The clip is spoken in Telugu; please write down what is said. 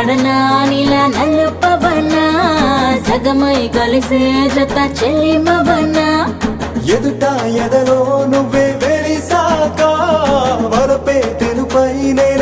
పడనా నీలా నలుపవనా సగమై కలిసే జత చెల్లిమవనా ఎదుట ఎదలో నువ్వే వెలిసాక వరపే తెరుపై నేను